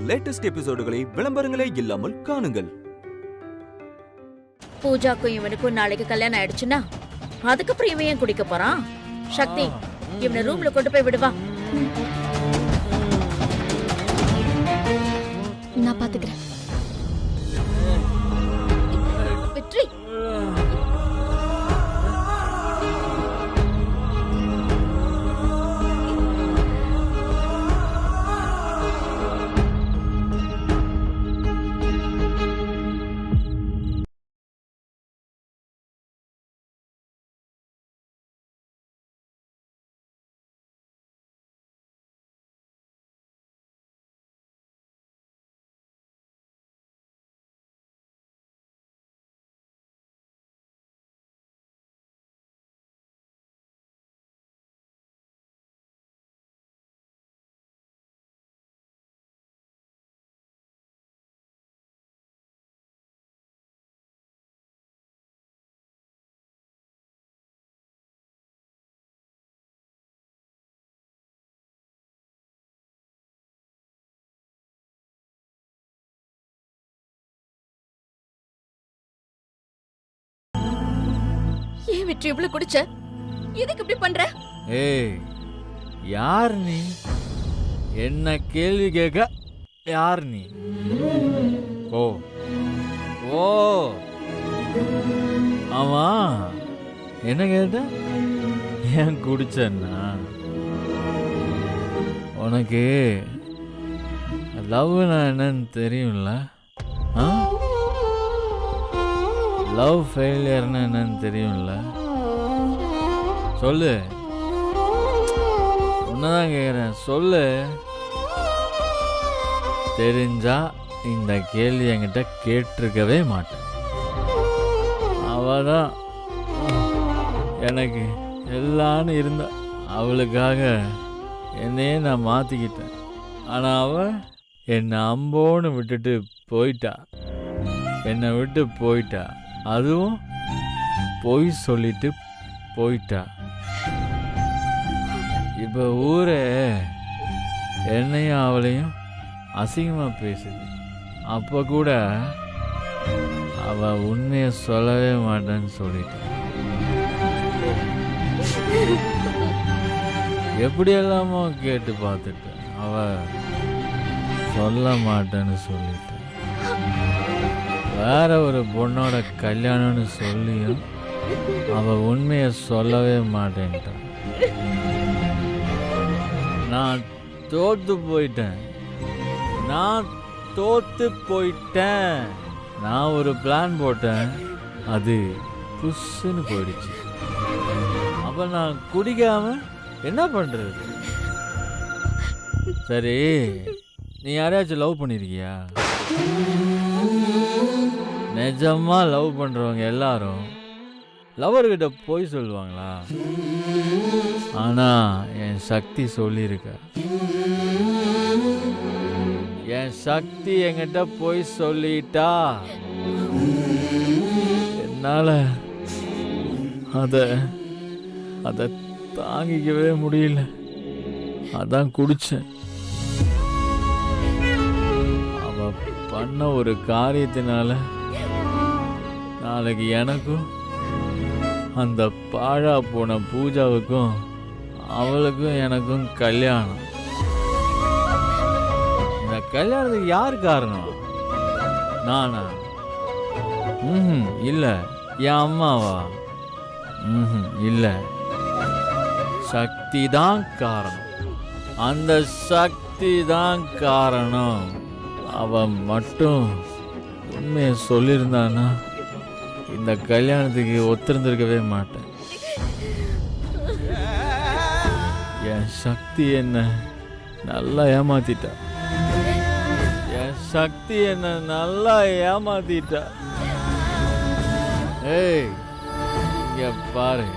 Latest எபிசோடுகளை விளம்பரங்களே இல்லாமல் காணுங்கள். பூஜாக்கும் இவனுக்கும் நாளைக்கு கல்யாணம் ஆயிடுச்சுன்னா அதுக்கப்புறம் இவன் ஏன் குடிக்க போறான்? சக்தி, இவனை ரூம்ல கொண்டு போய் விடுவா. நான் பாத்துக்கிறேன். வெற்றி, ஏன் வெற்றி இவ்வளவு குடிச்ச? எதுக்கு இப்படி பண்ற? ஏய், யார் நீ? என்ன கேள்வி கேட்க யார் நீ? ஓ ஓ ஆமா, என்ன கேட்ட? ஏன் குடிச்சன்னா? உனக்கு லவ்னா என்னன்னு தெரியும்ல? ஆ, லவ் ஃபெயிலியர்னு என்னன்னு தெரியும்ல? சொல்லு, உன்னதான் கேட்குறேன், சொல்லு. தெரிஞ்சா இந்த கேள்வி என்கிட்ட கேட்டிருக்கவே மாட்டேன். அவதான் எனக்கு எல்லான்னு இருந்தா, அவளுக்காக என்னையே நான் மாற்றிக்கிட்டேன். ஆனால் அவள் என்னை அம்போன்னு விட்டுட்டு போயிட்டா. என்னை விட்டு போயிட்டா, அதுவும் பொய் சொல்லிட்டு போயிட்டா. இப்போ ஊரே என்னையும் அவளையும் அசிங்கமாக பேசுது. அப்போ கூட அவள் உண்மையை சொல்லவே மாட்டேன்னு சொல்லிட்டா. எப்படியெல்லாமோ கேட்டு பார்த்துட்டேன், அவள் சொல்ல மாட்டேன்னு சொல்லிட்டா. வேற ஒரு பொண்ணோட கல்யாணம்னு சொல்லியும் அவள் உண்மையை சொல்லவே மாட்டேன்ட்டான். நான் தோத்து போயிட்டேன். நான் ஒரு பிளான் போட்டேன், அது புஷ்ஷுன்னு போயிடுச்சு. அப்ப நான் குடிக்காம என்ன பண்றது? சரி, நீ யாரையாச்சும் லவ் பண்ணிருக்கியா? நிஜமா லவ் பண்றவங்க எல்லாரும் லவர்கிட்ட போய் சொல்லுவாங்களா? ஆனா என் சக்தி சொல்லியிருக்க. என் சக்தி என்கிட்ட போய் சொல்லிட்டா. என்னால அத தாங்கிக்கவே முடியல. அதான் குடிச்சேன். அவ பண்ண ஒரு காரியத்தினால நாளைக்கு எனக்கும் அந்த பாழா போன பூஜாவுக்கும் அவளுக்கும் எனக்கும் கல்யாணம். இந்த கல்யாணத்துக்கு யார் காரணம்? நானா? இல்ல. என் அம்மாவா? இல்ல. சக்தி தான் காரணம். அந்த சக்தி தான் காரணம். அவ மட்டும் உண்மையை சொல்லியிருந்தானா இந்த கல்யாணத்துக்கு ஒத்திருந்திருக்கவே மாட்டேன். என் சக்தி என்ன நல்லா ஏமாத்திட்டா. என் சக்தி என்ன நல்லா ஏமாத்திட்டா. ஏய், இங்க பாரு,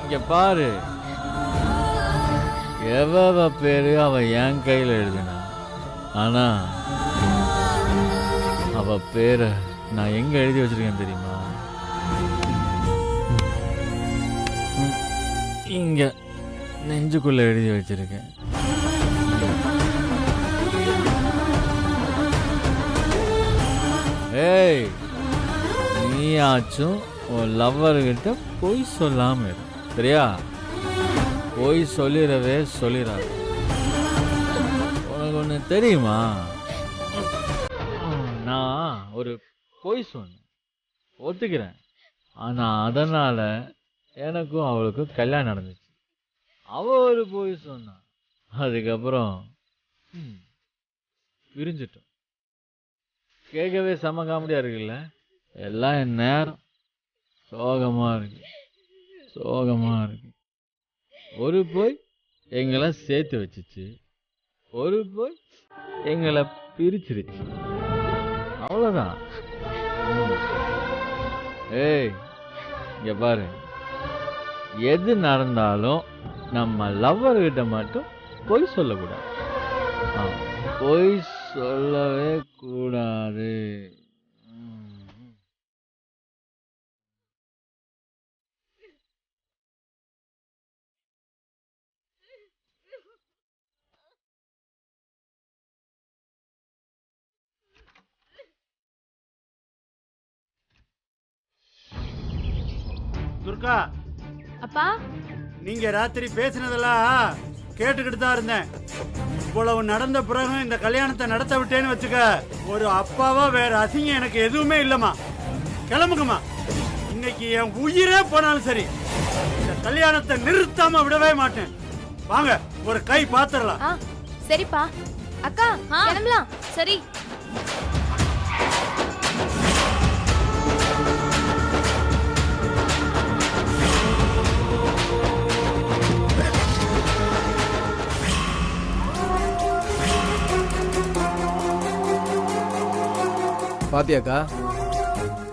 இங்க பாரு. எவ்வளவு பேரு அவ என் கையில் எழுதினா, ஆனா அவ பேரை நான் எங்க எழுதி வச்சிருக்கேன் தெரியுமா? இங்க நெஞ்சுக்குள்ள எழுதி வச்சிருக்கேன். ஏய், நீயாச்சும் உன் லவ்வர்கிட்ட பொய் சொல்லாம இரு, சரியா? பொய் சொல்லிடவே சொல்லிடாது. உனக்கு ஒன்று தெரியுமா, நான் ஒரு பொய் சொன்னேன், ஒத்துக்கிறேன். ஆனால் அதனால் எனக்கும் அவளுக்கும் கல்யாணம் நடந்துச்சு. அவள் ஒரு பொய் சொன்னான், அதுக்கப்புறம் பிரிஞ்சிட்டோம். கேட்கவே செம காமெடியாக இருக்குல்ல? எல்லாம் என் நேரம். சோகமாக இருக்கு, சோகமாக இருக்கு. ஒரு பொய் எங்களை சேர்த்து வச்சிச்சு, ஒரு பொய் எங்களை பிரிச்சிருச்சு. அவ்வளோதான். ஏய், இங்க பாரு, எது நடந்தாலும் நம்ம லவ்வர்கிட்ட மட்டும் பொய் சொல்லக்கூடாது. பொய் சொல்லவே கூடாது. துர்கா, அப்பா, நீங்க ராத்திரி பேசினதெல்லாம் கேட்டுக்கிட்டு தான் இருந்தேன். இவ்வளவு நடந்த பிறகும் இந்த கல்யாணத்தை நடத்த விட்டேன்னு வச்சுக்க, ஒரு அப்பாவா வேற அசிங்கம் எனக்கு எதுவுமே இல்லம்மா. கிளம்புங்கம்மா. இன்னைக்கு என் உயிரே போனாலும் சரி, இந்த கல்யாணத்தை நிறுத்தாம விடவே மாட்டேன். வாங்க, ஒரு கை பாத்துரலாம். சரிப்பா. அக்கா, கிளம்பலாம். சரி. பாத்தியாக்கா,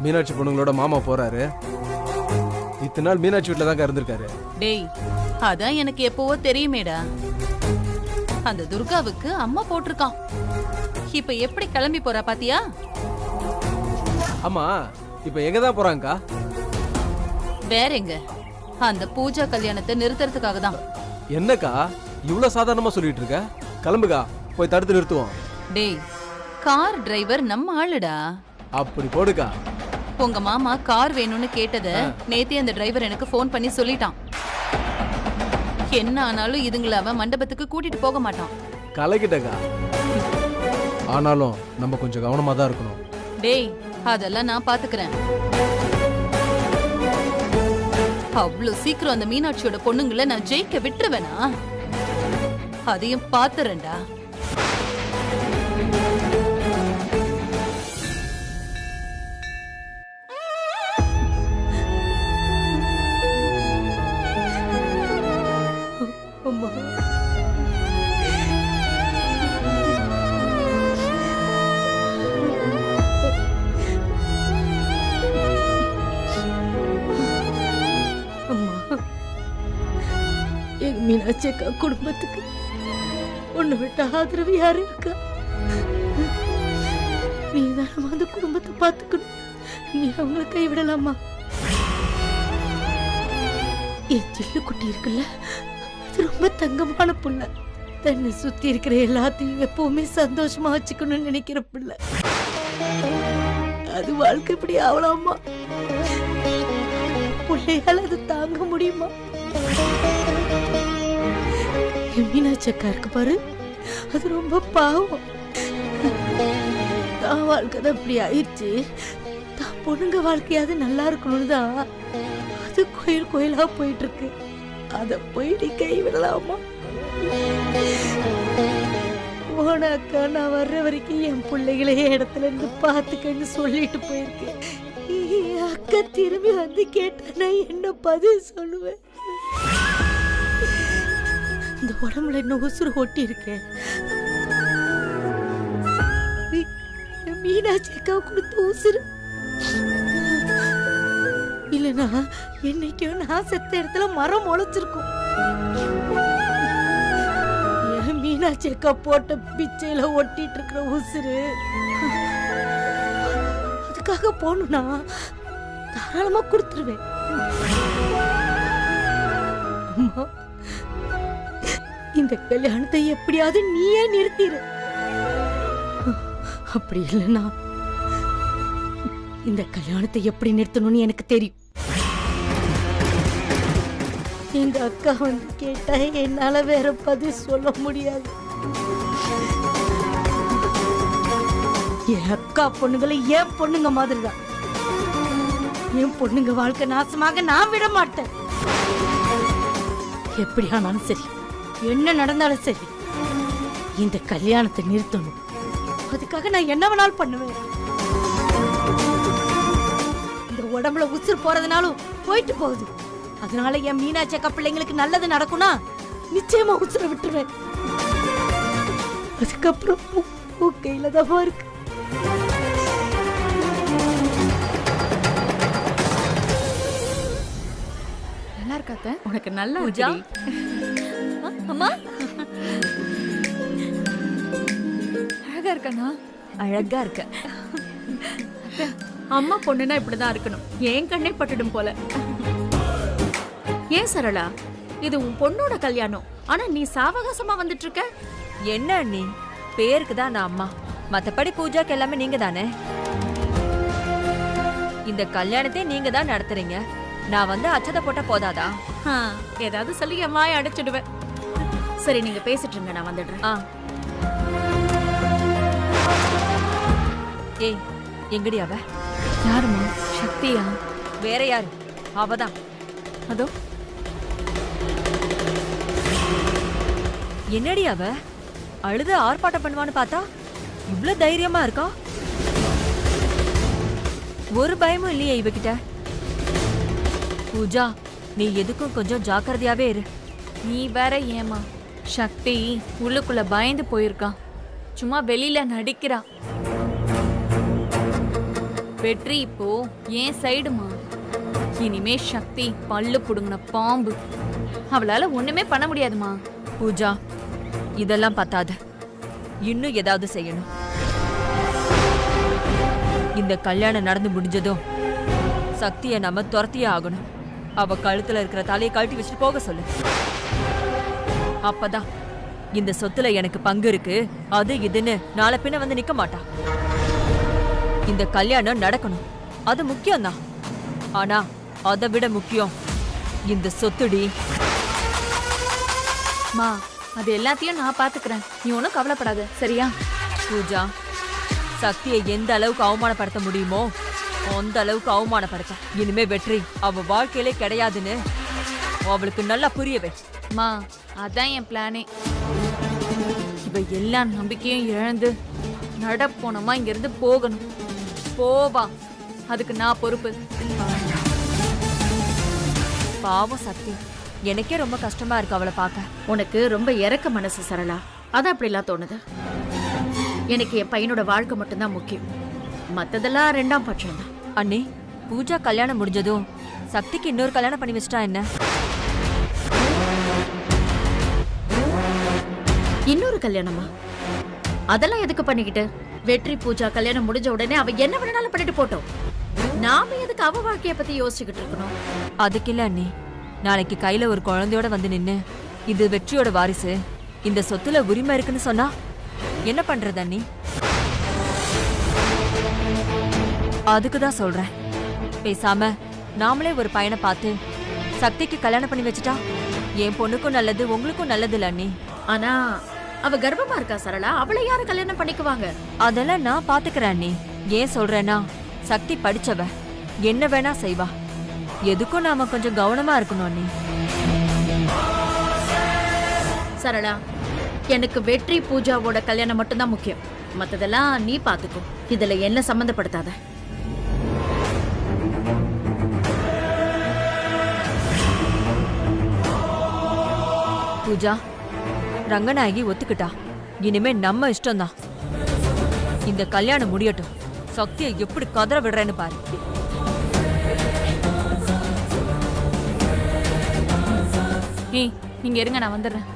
மீனாட்சி பொண்ணுங்களோட மாமா போறாரு. இத்தனை நாள் மீனாட்சி வீட்டுல தான் இருந்திருக்காரு. டேய், அதான் எனக்கு எப்பவோ தெரியுமேடா. அந்த துர்காவுக்கு அம்மா போட்டிருக்கான். இப்ப எப்படி கிளம்பி போறா பாத்தியா? ஆமா, இப்ப எங்க தான் போறாங்கக்கா? வேற எங்க, அந்த பூஜா கல்யாணத்தை நிறுத்துறதுக்காக தான். என்னக்கா இவ்வளவு சாதாரணமா சொல்லிட்டு இருக்க? கிளம்புக்கா, போய் தடுத்து நிறுத்துவோம். டேய், கார் டிரைவர் நம்ம ஆளுடா. அப்படி போடுக்கா. உங்க மாமா கார் வேணும்னு கேட்டத நேத்தே அந்த டிரைவர் எனக்கு போன் பண்ணி சொல்லிட்டான். என்ன ஆனாலும் இதுங்களை அவன் மண்டபத்துக்கு கூட்டிட்டு போக மாட்டான். கலக்கிட்டக்கா. ஆனாலும் நம்ம கொஞ்சம் கவனமா தான் இருக்கணும். டேய், அதெல்லாம் நான் பாத்துக்கிறேன். அவ்வளவு சீக்கிரம் அந்த மீனாட்சியோட பொண்ணுங்களை நான் ஜெயிக்க விட்டுருவேனா? அதையும் பாத்துறேன்டா. மீனாட்சி அக்கா குடும்பத்துக்கு உன்னை விட்ட ஆதரவு யாரு இருக்கா? நீ தானமா அந்த குடும்பத்தை பார்த்துக்கணும். நீ அவங்கள கைவிடலாமா? என் சில்லு குட்டி இருக்குல்ல, அது ரொம்ப தங்கமான புள்ள. தன்னை சுத்தி இருக்கிற எல்லாத்தையும் எப்பவுமே சந்தோஷமா வச்சுக்கணும்னு நினைக்கிற பிள்ளை. அது வாழ்க்கை இப்படி ஆகலாமா? பிள்ளையால அது தாங்க முடியுமா? மீனாட்சி அக்கா இருக்கு பாரு, அது ரொம்ப பாவம். தான் வாழ்க்கை தான் இப்படி ஆயிடுச்சு. தான் பொண்ணுங்க வாழ்க்கையாவது நல்லா இருக்கணும்னு தான் அது கோயில் கோயிலா போயிட்டு இருக்கு. அத போய் நீ கைவிடலாமா? போன அக்கா, நான் வர்ற வரைக்கும் என் பிள்ளைகளே இடத்துல இருந்து பாத்துக்கன்னு சொல்லிட்டு போயிருக்கேன். அக்கா திரும்பி வந்து கேட்டா என்ன பதில் சொல்லுவேன்? இந்த உடம்புல இன்னும் உசுறு ஒட்டி இருக்கேன். மீனாட்சி அக்கா கொடுத்த உசுறு இல்லனா என்னைக்கும் நான் செத்த இடத்துல மரம் முளைச்சிருக்கும். மீனாட்சி அக்கா போட்ட பிச்சையில ஒட்டிட்டு இருக்கிற உசுறு அதுக்காக போகணும்னா தாராளமா கொடுத்துருவேன். அம்மா, இந்த கல்யாணத்தை எப்படியாவது நீயே நிறுத்திரு. அப்படி இல்லைன்னா இந்த கல்யாணத்தை எப்படி நிறுத்தணும்னு எனக்கு தெரியும். எங்க அக்கா வந்து கேட்டா என்னால வேற பதில் சொல்ல முடியாது. என் அக்கா பொண்ணுங்களை என் பொண்ணுங்க மாதிரிதான். என் பொண்ணுங்க வாழ்க்கை நாசமாக நான் விட மாட்டேன். எப்படி ஆனாலும் சரி, என்ன நடந்தாலும் சரி, இந்த கல்யாணத்தை நிறுத்தணும். அதுக்காக நான் என்ன வேணாலும் பண்ணுவேன். இந்த உடம்புல உசுறு போறதுனாலும் போயிட்டு போகுது. அதனால என் மீனாட்சி அக்கா பிள்ளைங்களுக்கு நல்லது நடக்கும்னா நிச்சயமா உசுரை விட்டுருவேன். அதுக்கப்புறம் கையில தான் இருக்கு. நல்லா இருக்காத்த? உனக்கு நல்லா பூஜா. அம்மா அழகா இருக்கனா? அழகா இருக்க. அம்மா பொண்ணுனா இப்படிதான் இருக்கணும். ஏன் கண்ணே பட்டுடும் போல. ஏன் சரளா, இது உன் பொண்ணோட கல்யாணம், ஆனா நீ சாவகாசமா வந்துட்டு இருக்க. என்ன அண்ணி, பேருக்கு தான் நான் அம்மா, மத்தபடி பூஜாக்கு எல்லாமே நீங்க தானே. இந்த கல்யாணத்தை நீங்க தான் நடத்துறீங்க. நான் வந்து அச்சதை போட்ட போதாதா? ஏதாவது சொல்லி என் வாயை அடைச்சிடுவேன். சரி, நீங்க பேசிட்டு இருங்க, நான் வந்துடுறேன். ஏய், எங்கடி அவ? யாருமா? சக்தியா? வேற யாரு? அவதான். அதோ. என்னடி அவ அழுது ஆர்ப்பாட்டம் பண்ணுவான்னு பார்த்தா இவ்ளோ தைரியமா இருக்கா? ஒரு பயமும் இல்லையே இவகிட்ட. பூஜா, நீ எதுக்கும் கொஞ்சம் ஜாக்கிரதையாவே இரு. நீ வேற ஏமா? சக்தி உள்ளுக்குள்ள பயந்து போயிருக்கா, சும்மா வெளியில நடிக்கிறா. வெற்றி இப்போ ஏன் சைடுமா. இனிமே சக்தி பல்லு புடுங்கின பாம்பு, அவளால ஒண்ணுமே பண்ண முடியாதுமா. பூஜா, இதெல்லாம் பத்தாது, இன்னும் ஏதாவது செய்யணும். இந்த கல்யாணம் நடந்து முடிஞ்சதும் சக்தியை நம்ம துரத்தியே ஆகணும். அவ கழுத்துல இருக்கிற தலையை கழட்டி வச்சுட்டு போக சொல்லு. அப்பதான் இந்த சொத்துல எனக்கு பங்கு இருக்கு, அது இதுன்னு நாளை பின்ன வந்து நிக்க மாட்டா. இந்த கல்யாணம் நடக்கணும், அது முக்கியம்தான். ஆனா அதை விட முக்கியம் இந்த சொத்துடி. மா, அது எல்லாத்தையும் நான் பாத்துக்கிறேன், நீ ஒன்னும் கவலைப்படாத, சரியா? பூஜா, சக்தியை எந்த அளவுக்கு அவமானப்படுத்த முடியுமோ அந்த அளவுக்கு அவமானப்படுத்த. இனிமே வெற்றி அவ வாழ்க்கையிலே கிடையாதுன்னு அவளுக்கு நல்லா புரியவே. மா, அதான் என் பிளானே. இவ எல்லா நம்பிக்கையும் இழந்து நடப்போனமா இங்க இருந்து போகணும். போவா, அதுக்கு நான் பொறுப்பு. பாவம் சக்தி, எனக்கே ரொம்ப கஷ்டமா இருக்கு அவளை பார்க்க. உனக்கு ரொம்ப இறக்க மனசு சரளா, அதான் அப்படிலாம் தோணுது. எனக்கு என் பையனோட வாழ்க்கை மட்டும்தான் முக்கியம், மத்ததெல்லாம் ரெண்டாம் பட்சம் தான். அண்ணே, பூஜா கல்யாணம் முடிஞ்சதும் சக்திக்கு இன்னொரு கல்யாணம் பண்ணி வச்சிட்டா என்ன? இன்னொரு கல்யாணமா? அதெல்லாம் எதுக்கு பண்ணிக்கிட்டு? வெற்றி பூஜா கல்யாணம் முடிஞ்ச உடனே அவ என்ன வேணாலும் பண்ணிட்டு போட்டோம். நாம எதுக்கு அவ வாழ்க்கைய பத்தி யோசிச்சுக்கிட்டு இருக்கணும்? அதுக்கு இல்ல அண்ணே, நாளைக்கு கையில ஒரு குழந்தையோட வந்து நின்னு இது வெற்றியோட வாரிசு, இந்த சொத்துல உரிமை இருக்குன்னு சொன்னா என்ன பண்றது அண்ணி? அதுக்குதான் சொல்றேன், பேசாம நாமளே ஒரு பையனை பார்த்து சக்திக்கு கல்யாணம் பண்ணி வச்சுட்டா என் பொண்ணுக்கும் நல்லது, உங்களுக்கும் நல்லது இல்ல அண்ணி. ஆனா அவ கர்ப்பமா இருக்கா சரளா, அவளை யாரு கல்யாணம் பண்ணிக்குவாங்க? அதெல்லாம் நான் பாத்துக்கிறேன் அண்ணி. ஏன் சொல்றேன்னா, சக்தி படிச்சவ, என்ன வேணா செய்வா. எதுக்கும் நாம கொஞ்சம் கவனமா இருக்கணும் அண்ணி. சரளா, எனக்கு வெற்றி பூஜாவோட கல்யாணம் மட்டும்தான் முக்கியம், மத்ததெல்லாம் நீ பாத்துக்கோ. இதுல என்ன சம்பந்தப்படுத்தாத. பூஜா, ரங்கநாயகி ஒத்துக்கிட்டா, இனிமே நம்ம இஷ்டம்தான். இந்த கல்யாணம் முடியட்டும், சக்தியை எப்படி கதற விடுறேன்னு பாரு. ஏய், நீங்க இருங்க, நான் வந்துடுறேன்.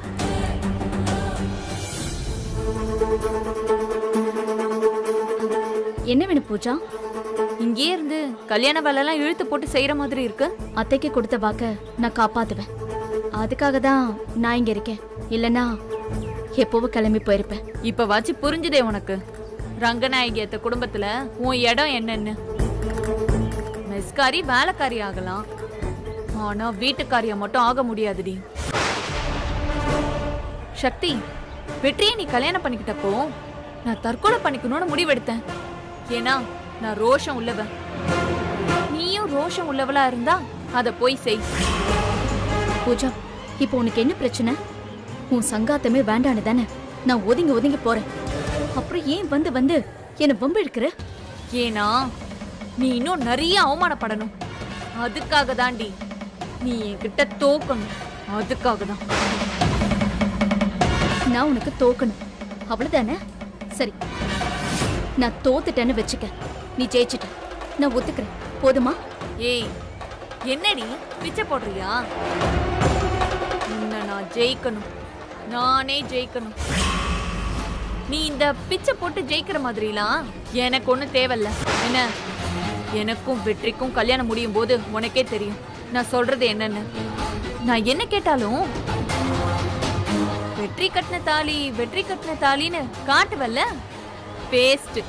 என்ன வேணும் பூஜா? இங்கே இருந்து கல்யாண வேலையெல்லாம் இழுத்து போட்டு செய்யற மாதிரி இருக்கு. அத்தைக்கு கொடுத்த வாக்க நான் காப்பாத்துவேன், அதுக்காக தான் நான் இங்க இருக்கேன். இல்லனா எப்பவும் கிளம்பி போயிருப்பேன். இப்ப வாச்சு புரிஞ்சுதே உனக்கு, ரங்கநாயகியத்த குடும்பத்துல உன் இடம் என்னன்னு. போலீஸ்காரி வேலைக்காரி ஆகலாம், ஆனா வீட்டுக்காரியா மட்டும் ஆக முடியாதுடி. சக்தி, வெற்றியை நீ கல்யாணம் பண்ணிக்கிட்டப்போ நான் தற்கொலை பண்ணிக்கணும்னு முடிவெடுத்தேன். ஏன்னா நான் ரோஷம் உள்ளவன். நீயும் ரோஷம் உள்ளவளா இருந்தா அத போய் செய். பூஜா, இப்போ உனக்கு என்ன பிரச்சனை? உன் சங்காத்தமே வேண்டான்னு தானே நான் ஒதுங்கி ஒதுங்கி போறேன். அப்புறம் ஏன் வந்து வந்து என்ன வம்பு எடுக்கிற? ஏன்னா நீ இன்னும் நிறைய அவமானப்படணும். அதுக்காக தாண்டி நீ என்கிட்ட தோக்கணும். அதுக்காக தான் நான் உனக்கு தோக்கணும், அவ்வளவுதானே? சரி, நான் தோத்துட்டேன்னு வச்சுக்க, நீ ஜெயிச்சிட்ட, நான் ஒத்துக்கிறேன், போதுமா? ஏய், என்னடி பிச்சை போடுறியா? உன்னை நான் ஜெயிக்கணும், நானே ஜெயிக்கணும். நீ இந்த பிச்சை போட்டு ஜெயிக்கிற மாதிரிலாம் எனக்கு ஒன்றும் தேவையில்ல. என்ன, எனக்கும் வெற்றிக்கும் கல்யாணம் முடியும் போது உனக்கே தெரியும் நான் சொல்றது என்னன்னு. நான் என்ன கேட்டாலும் வெற்றி கட்டின தாலி, வெற்றி கட்டின தாலின்னு காட்டுவல்ல, பேஸ்ட்.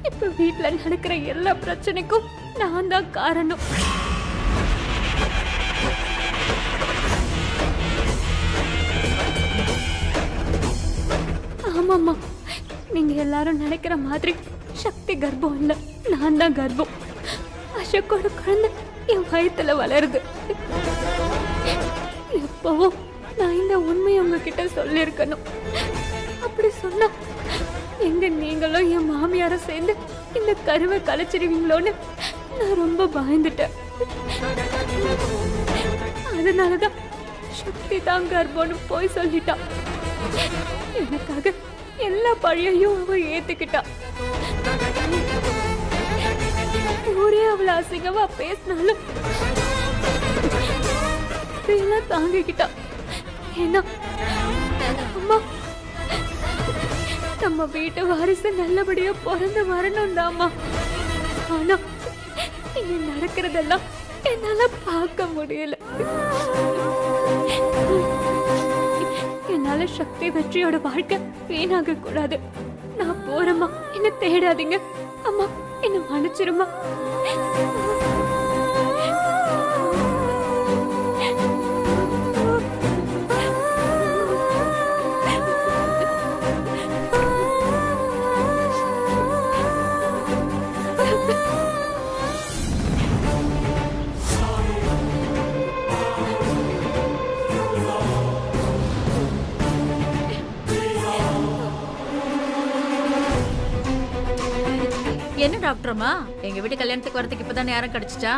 இப்ப வீட்டுல நடக்கிற எல்லா பிரச்சனைக்கும் நான் தான் காரணம். ஆமாம்மா, நீங்க எல்லாரும் நினைக்கிற மாதிரி சக்தி கர்ப்பம் இல்ல, நான் தான் கர்ப்பம். அசோக்கோட குழந்தை என் வயித்துல வளருது. எப்பவும் நான் இந்த உண்மையை உங்ககிட்ட சொல்லியிருக்கணும். அப்படி சொன்னா எங்க நீங்களும் என் மாமியார சேர்ந்து இந்த கருவை கலைச்சிருவீங்களோன்னு நான் ரொம்ப பயந்துட்டேன். அதனாலதான் சக்தி தான் கர்ப்பம்னு போய் சொல்லிட்டான். எனக்காக எல்லா பழியையும் அவ ஏத்துக்கிட்டா. ஊரே அவளை அசிங்கமா பேசினாலும் தாங்கிக்கிட்டா. ஏன்னா அம்மா, நம்ம வீட்டு வாரிசு நல்லபடியா பிறந்து வரணும் தாமா. ஆனா இங்க நடக்கிறதெல்லாம் என்னால பார்க்க முடியல. என்னால சக்தி வெற்றியோட வாழ்க்கை வீணாக கூடாது. நான் போறேம்மா, என்ன தேடாதீங்க. அம்மா, என்ன மன்னிச்சிருமா. என்ன டாக்டர்மா, எங்க வீட்டு கல்யாணத்துக்கு வரதுக்கு இப்பதான் நேரம் கிடைச்சிச்சா?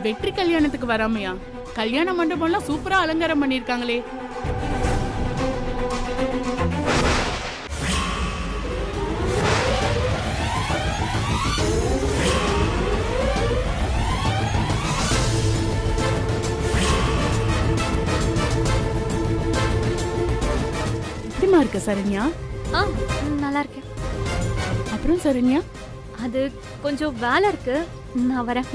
வெற்றி கல்யாணத்துக்கு வராமையா? கல்யாண மண்டபம்லாம் சூப்பரா அலங்காரம் பண்ணிருக்காங்களே. எப்படிமா இருக்க சரண்யா? நல்லா இருக்கேன். அப்புறம் சரண்யா, அது கொஞ்சம் வேலை இருக்கு, நான் வரேன்.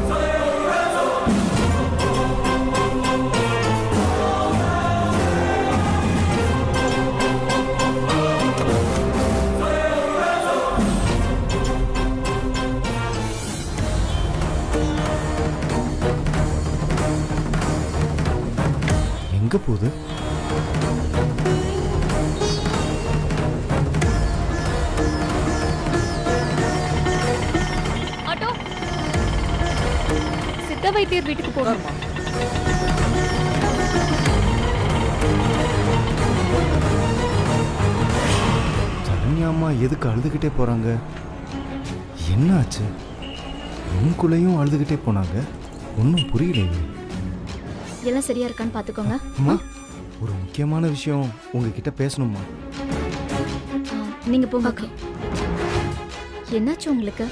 Sa எங்க போகுது? ஆட்டோ சித்த வைத்தியர் வீட்டுக்கு போகணுமா? சரண்யா அம்மா எதுக்கு அழுதுகிட்டே போறாங்க? என்ன ஆச்சு? உங்களுக்குள்ளேயும் அழுதுகிட்டே போனாங்க. ஒன்றும் புரியலையே. எல்லாம் சரியா இருக்கான்னு பாத்துக்கோங்க. அம்மா, ஒரு முக்கியமான விஷயம் உங்ககிட்ட பேசணுமா? நீங்க போங்க. என்னாச்சு உங்களுக்கு?